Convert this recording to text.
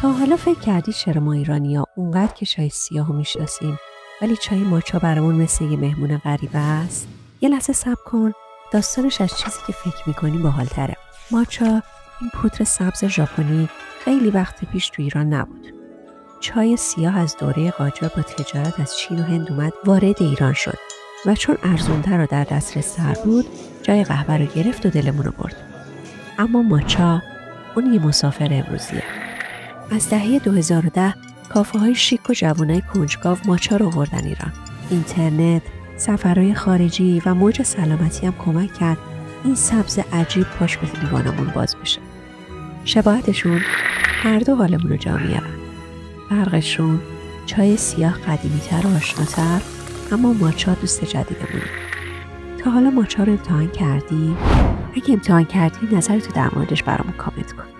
تا حالا فکر کردی چرا ما ایرانی‌ها اونقدر که چای سیاهو میشناسیم ولی چای ماچا برامون مثل یه مهمون غریبه است؟ یه لحظه صبر کن، داستانش از چیزی که فکر می‌کنی باحال‌تره. ماچا، این پودر سبز ژاپنی، خیلی وقت پیش تو ایران نبود. چای سیاه از دوره قاجار با تجارت از چین و هند اومد وارد ایران شد و چون ارزون‌تر و در دسترس تر بود جای قهوه رو گرفت و دلمون رو برد. اما ماچا اون یه مسافر امروزیه. از دهه 2010 کافه‌های شیک و جوانای کنجکاو ماچا رو آوردن ایران. اینترنت، سفرهای خارجی و موج سلامتی هم کمک کرد این سبز عجیب پاش به لیوانمون باز بشه. شباهتشون هر دو حالمون رو جا میارن. فرقشون چای سیاه قدیمی‌تر و آشناتر، اما ماچا دوست جدیدمونه. تا حالا ماچا رو امتحان کردی؟ اگه امتحان کردی نظرتو در موردش برامون کامنت کن.